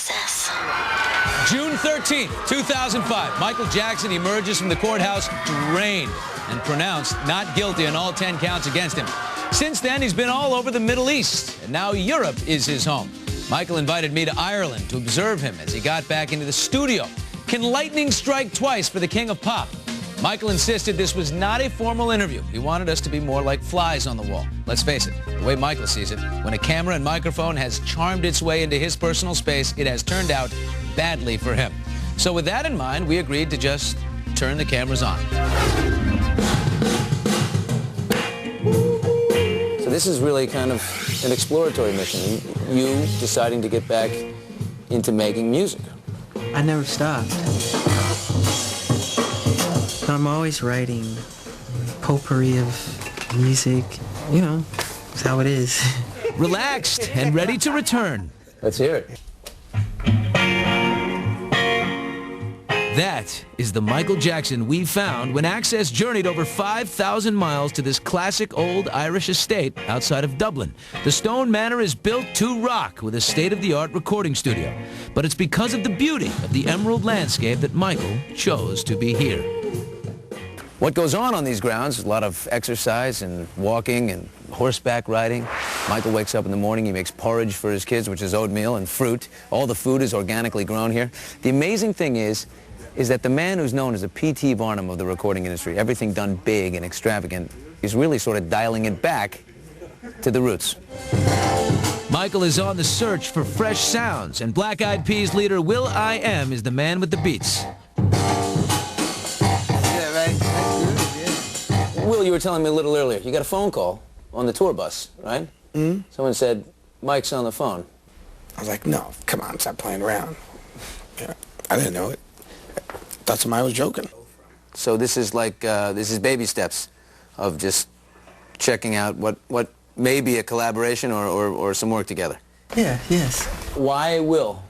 Access. June 13th, 2005, Michael Jackson emerges from the courthouse drained and pronounced not guilty on all 10 counts against him. Since then, he's been all over the Middle East, and now Europe is his home. Michael invited me to Ireland to observe him as he got back into the studio. Can lightning strike twice for the king of pop? Michael insisted this was not a formal interview. He wanted us to be more like flies on the wall. Let's face it, the way Michael sees it, when a camera and microphone has charmed its way into his personal space, it has turned out badly for him. So with that in mind, we agreed to just turn the cameras on. So this is really kind of an exploratory mission. You deciding to get back into making music. I never stopped. I'm always writing potpourri of music. You know, it's how it is. Relaxed and ready to return. Let's hear it. That is the Michael Jackson we found when Access journeyed over 5,000 miles to this classic old Irish estate outside of Dublin. The Stone Manor is built to rock with a state-of-the-art recording studio. But it's because of the beauty of the emerald landscape that Michael chose to be here. What goes on these grounds is a lot of exercise and walking and horseback riding. Michael wakes up in the morning, he makes porridge for his kids, which is oatmeal and fruit. All the food is organically grown here. The amazing thing is that the man who's known as a P.T. Barnum of the recording industry, everything done big and extravagant, is really sort of dialing it back to the roots. Michael is on the search for fresh sounds, and Black Eyed Peas leader will.i.am is the man with the beats. Will, you were telling me a little earlier, you got a phone call on the tour bus, right? Mm-hmm. Someone said, Mike's on the phone. I was like, no, come on, stop playing around. Yeah, I didn't know it. Thought somebody was joking. So this is like, this is baby steps of just checking out what may be a collaboration or some work together. Yeah, yes. Why Will?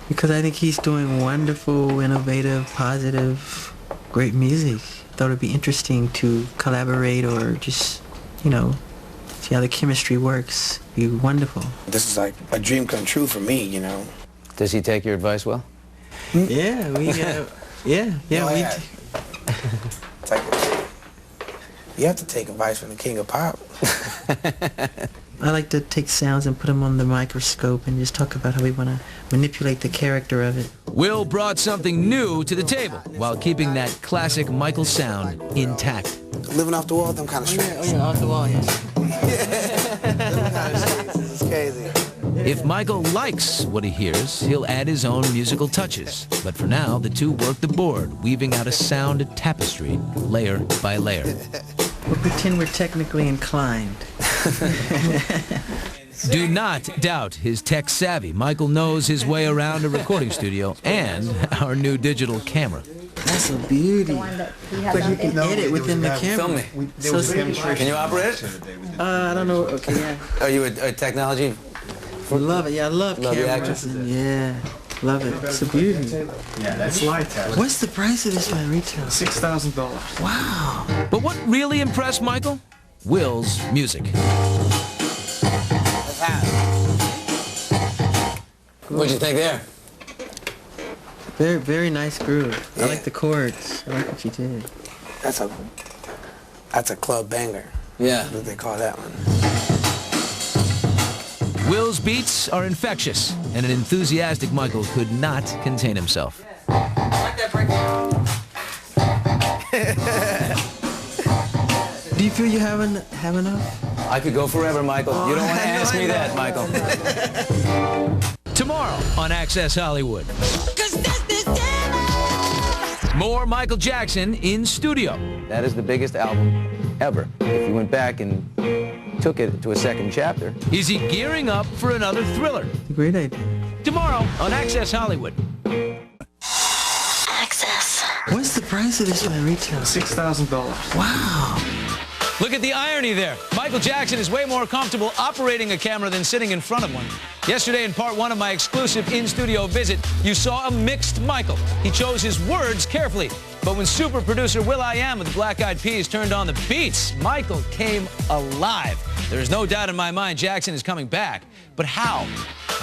Because I think he's doing wonderful, innovative, positive, great music. Thought it'd be interesting to collaborate or just, you know, see how the chemistry works. Be wonderful. This is like a dream come true for me, you know. Does he take your advice well? Yeah, we got, yeah, No, we. It's like, you have to take advice from the king of pop. I like to take sounds and put them on the microscope and just talk about how we want to manipulate the character of it. Will brought something new to the table while keeping that classic Michael sound intact. Living off the wall, them kind of streets. Oh yeah, off the wall, yeah. Them kind of streets. This is crazy. If Michael likes what he hears, he'll add his own musical touches. But for now, the two work the board, weaving out a sound tapestry, layer by layer. We'll pretend we're technically inclined. Do not doubt his tech savvy. Michael knows his way around a recording studio and our new digital camera. That's a beauty. But you can edit within the camera. Film me. So, Can you operate it? I don't know. Okay, yeah. Are you a technology? Love it. Yeah, I love Love the cameras. actress? And yeah, love it. It's a beauty. Yeah, that's Lighthouse. What's the price of this by retail? $6,000. Wow. But what really impressed Michael? Will's music. What'd you think there? Very, very nice groove. I like the chords. I like what you did. That's a club banger. Yeah. What do they call that one? Will's beats are infectious, and an enthusiastic Michael could not contain himself. Do you feel you have enough? I could go forever, Michael. You don't want to ask me that, Michael. Tomorrow on Access Hollywood. More Michael Jackson in studio. That is the biggest album ever. If you went back and took it to a second chapter. Is he gearing up for another thriller? Great idea. Tomorrow on Access Hollywood. Access. What's the price of this by retail? $6,000. Wow. Look at the irony there. Michael Jackson is way more comfortable operating a camera than sitting in front of one. Yesterday, in part one of my exclusive in-studio visit, you saw a mixed Michael. He chose his words carefully. But when super producer will.i.am with the Black Eyed Peas turned on the beats, Michael came alive. There is no doubt in my mind Jackson is coming back. But how?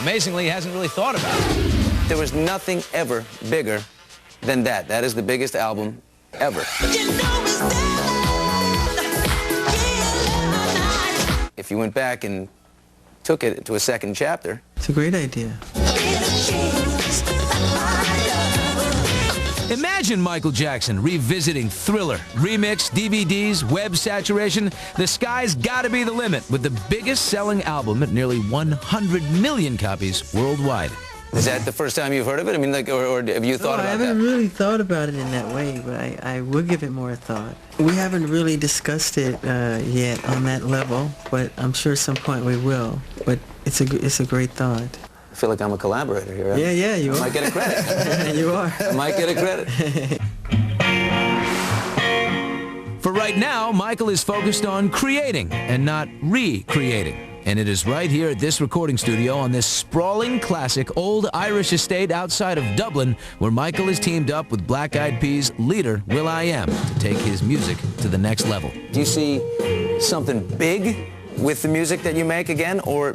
Amazingly, he hasn't really thought about it. There was nothing ever bigger than that. That is the biggest album ever. If you went back and took it to a second chapter. It's a great idea. Imagine Michael Jackson revisiting Thriller, remix, DVDs, web saturation. The sky's gotta be the limit with the biggest selling album at nearly 100 million copies worldwide. Is that the first time you've heard of it? I mean, like, or have you thought I about that? haven't really thought about it in that way, but I will give it more thought. We haven't really discussed it yet on that level, but I'm sure at some point we will. But it's a great thought. I feel like I'm a collaborator here. Yeah, you I are. might get a credit. You are. I might get a credit. For right now, Michael is focused on creating and not recreating. And it is right here at this recording studio on this sprawling classic old Irish estate outside of Dublin where Michael is teamed up with Black Eyed Peas leader will.i.am to take his music to the next level. Do you see something big with the music that you make again, or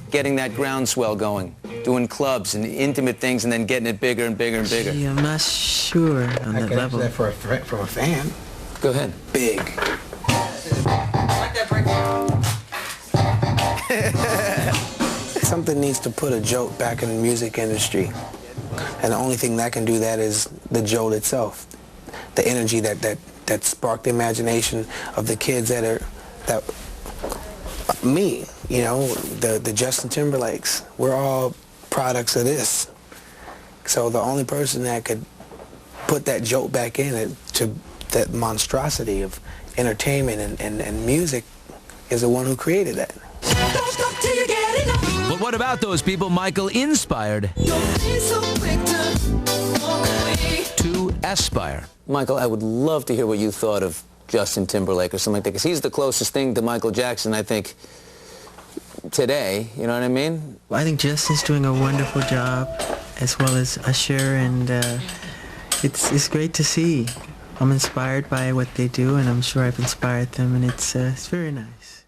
getting that groundswell going, doing clubs and intimate things and then getting it bigger and bigger and bigger? Yeah, I'm not sure on I that could answer level. that from a fan. Go ahead. Big. Something needs to put a jolt back in the music industry. And the only thing that can do that is the jolt itself. The energy that sparked the imagination of the kids me, you know, the Justin Timberlakes. We're all products of this. So the only person that could put that jolt back in it to that monstrosity of entertainment and music is the one who created that. But what about those people Michael inspired to aspire? Michael, I would love to hear what you thought of Justin Timberlake or something like that, because he's the closest thing to Michael Jackson, I think, today. You know what I mean? I think Justin's doing a wonderful job, as well as Usher, and it's great to see. I'm inspired by what they do, and I'm sure I've inspired them, and it's very nice.